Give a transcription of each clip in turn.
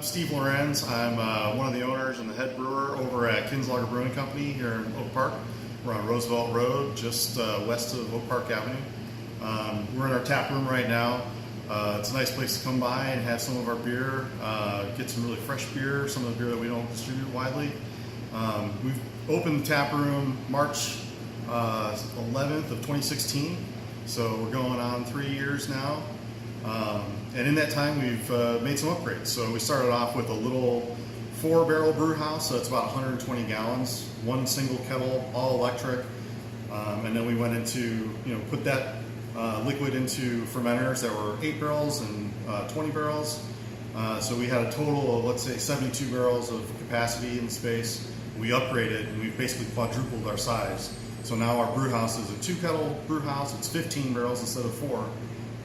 Steve Lorenz. I'm one of the owners and the head brewer over at Kinslahger Brewing Company here in Oak Park. We're on Roosevelt Road, just west of Oak Park Avenue. We're in our tap room right now. It's a nice place to come by and have some of our beer, get some really fresh beer, some of the beer that we don't distribute widely. We've opened the tap room March 11th of 2016, so we're going on 3 years now. And in that time we've made some upgrades. So we started off with a little 4-barrel brew house, so it's about 120 gallons, one single kettle, all electric. And then we went into, put that liquid into fermenters that were 8 barrels and 20 barrels. So we had a total of, let's say, 72 barrels of capacity in the space. We upgraded and we've basically quadrupled our size. So now our brew house is a 2-kettle brew house. It's 15 barrels instead of 4.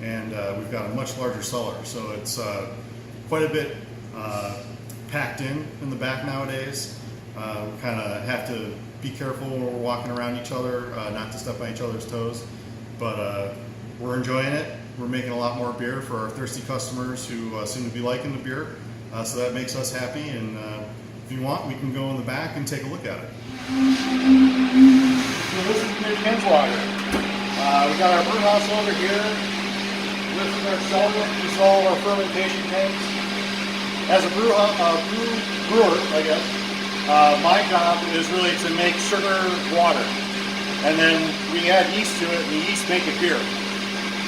And we've got a much larger cellar. So it's quite a bit packed in the back nowadays. We kind of have to be careful when we're walking around each other, not to step on each other's toes. But we're enjoying it. We're making a lot more beer for our thirsty customers who seem to be liking the beer. So that makes us happy. And if you want, we can go in the back and take a look at it. So this is the new Kinslahger. We got our brew house over here. This is our cellar. This is all of our fermentation tanks. As a brewer, I guess, my job is really to make sugar water. And then we add yeast to it, and the yeast make it beer.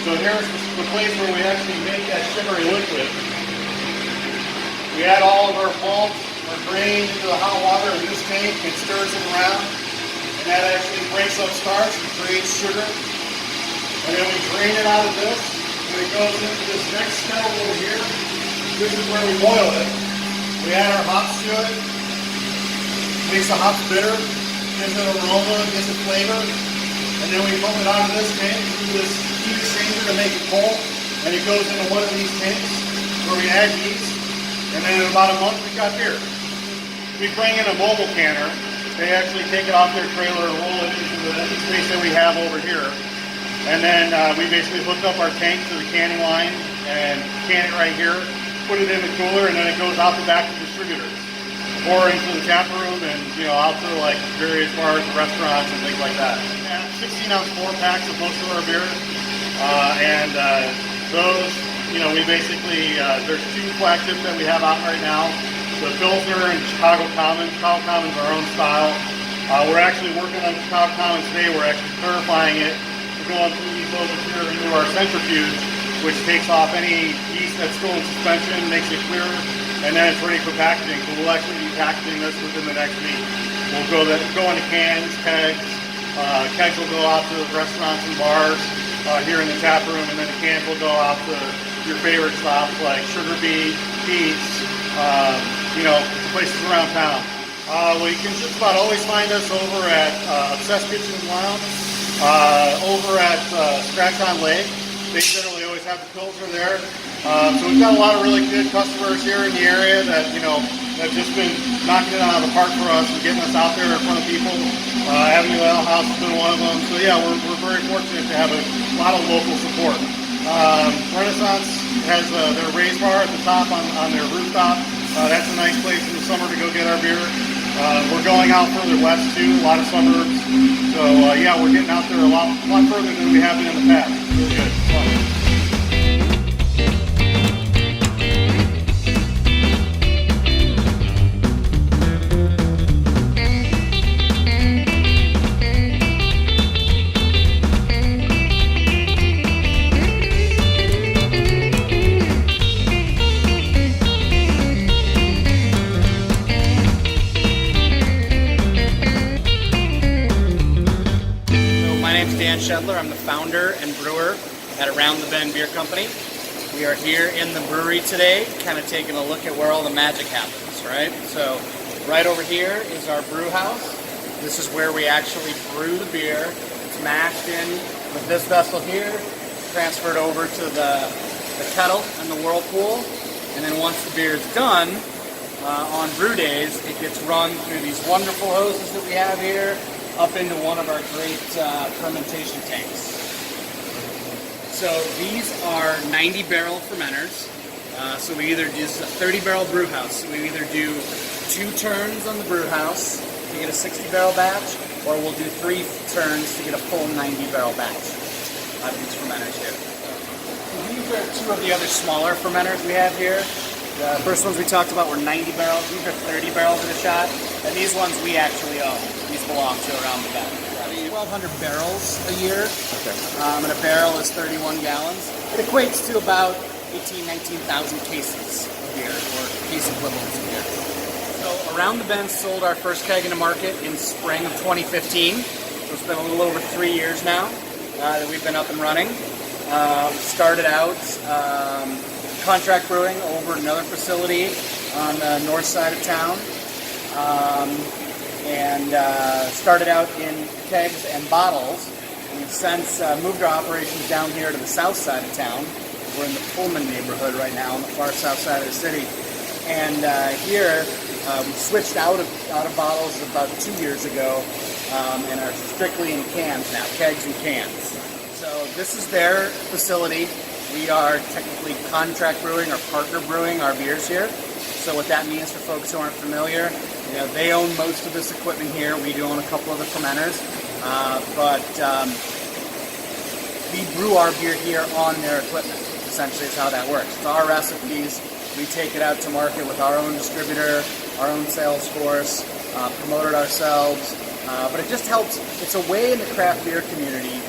So here's the place where we actually make that sugary liquid. We add all of our malt, our grain into the hot water in this tank and stirs it around. And that actually breaks up starch and creates sugar. And then we drain it out of this. And it goes into this next kettle over here. This is where we boil it. We add our hops to it. Makes the hops bitter. Gives it aroma, gives it flavor. And then we pump it out of this tank through this heat exchanger to make it cold. And it goes into one of these tanks where we add yeast. And then in about a month we got beer. We bring in a mobile canner. They actually take it off their trailer and roll it into the empty space that we have over here. And then we basically hook up our tank to the canning line and can it right here, put it in the cooler, and then it goes out the back to distributors. Or into the tap room and, out to like various bars and restaurants and things like that. 16-ounce 4-packs of most of our beer. Those, we basically, there's 2 flagships that we have out right now. The Pilsner and Chicago Common. Chicago Common's our own style. We're actually working on Chicago Common today. We're actually purifying it. Going through these over here into our centrifuge, which takes off any yeast that's still in suspension, makes it clearer, and then it's ready for packaging. So we'll actually be packaging this within the next week. We'll go into cans, kegs. Kegs will go out to restaurants and bars here in the tap room, and then the cans will go out to your favorite stops like Sugar Bee, Pete's, places around town. Well, you can just about always find us over at Obsessed Kitchen and Lounge. Over at Scratch on Lake. They generally always have the Pilsner there. So we've got a lot of really good customers here in the area that, have just been knocking it out of the park for us and getting us out there in front of people. Avenue Ale House has been one of them. So yeah, we're very fortunate to have a lot of local support. Renaissance has their raised bar at the top on their rooftop. That's a nice place in the summer to go get our beer. We're going out further west too, a lot of suburbs. So yeah, we're getting out there a lot further than we have been in the past. It's really good. It's fun. I'm the founder and brewer at Around the Bend Beer Company. We are here in the brewery today, kind of taking a look at where all the magic happens, right? So right over here is our brew house. This is where we actually brew the beer. It's mashed in with this vessel here, transferred over to the kettle and the whirlpool, and then once the beer is done, on brew days, it gets run through these wonderful hoses that we have here, up into one of our great fermentation tanks. So these are 90-barrel fermenters. So we either do, this is a 30-barrel brew house. So we either do 2 turns on the brew house to get a 60-barrel batch, or we'll do 3 turns to get a full 90-barrel batch out of these fermenters here. These are 2 of the other smaller fermenters we have here. The first ones we talked about were 90 barrels. These are 30 barrels in a shot, and these ones we actually own. These belong to Around the Bend. 1,200 barrels a year, and a barrel is 31 gallons. It equates to about 19,000 cases of beer, or case equivalents of beer. So Around the Bend sold our first keg into market in spring of 2015. So it's been a little over 3 years now that we've been up and running. Started out contract brewing over another facility on the north side of town, and started out in kegs and bottles. We've since moved our operations down here to the south side of town. We're in the Pullman neighborhood right now, on the far south side of the city. And here we switched out of bottles about 2 years ago, and are strictly in cans now, kegs and cans. So this is their facility. We are technically contract brewing or partner brewing our beers here. So what that means for folks who aren't familiar, they own most of this equipment here. We do own a couple of the fermenters, but we brew our beer here on their equipment. Essentially, is how that works. It's our recipes. We take it out to market with our own distributor, our own sales force, promote it ourselves. But it just helps. It's a way in the craft beer community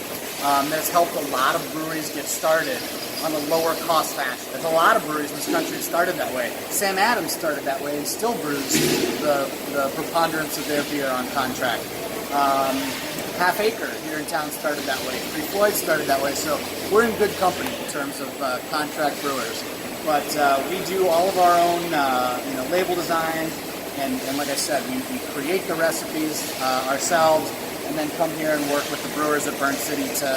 that's helped a lot of breweries get started on a lower cost fashion. There's a lot of breweries in this country that started that way. Sam Adams started that way and still brews the preponderance of their beer on contract. Half Acre here in town started that way. Three Floyd started that way. So we're in good company in terms of contract brewers. But we do all of our own label design, and like I said, we create the recipes ourselves, and then come here and work with the brewers at Burn City to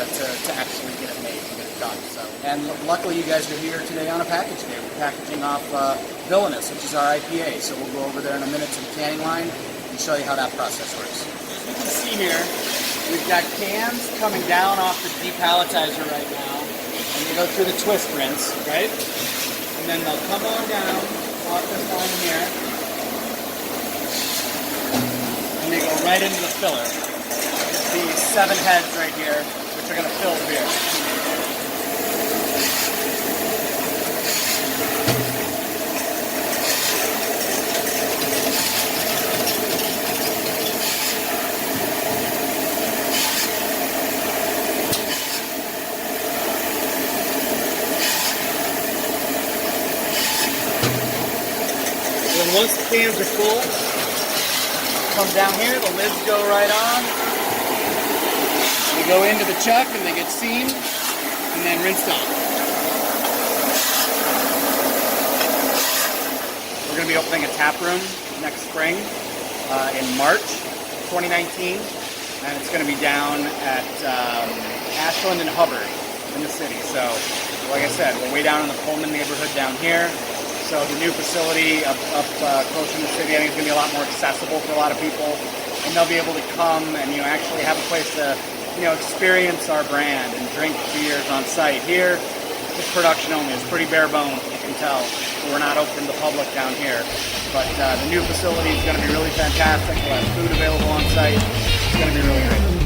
actually get it made and get it done. So, and luckily you guys are here today on a package day. We're packaging off Villainous, which is our IPA. So we'll go over there in a minute to the canning line and show you how that process works. As you can see here, we've got cans coming down off the depalletizer right now, and they go through the twist rinse, right? And then they'll come on down off this line here, and they go right into the filler. These 7 heads right here, which are going to fill the beer. And then once the cans are full, come down here, the lids go right on. They go into the chuck and they get seamed and then rinsed off. We're going to be opening a tap room next spring in March 2019, and it's going to be down at Ashland and Hubbard in the city. So, like I said, we're way down in the Pullman neighborhood down here. So the new facility up close in the city, I think, is going to be a lot more accessible for a lot of people, and they'll be able to come and actually have a place to experience our brand and drink beers on site. Here, it's production only. It's pretty bare bones, you can tell. So we're not open to the public down here. But the new facility is going to be really fantastic. We'll have food available on site. It's going to be really great.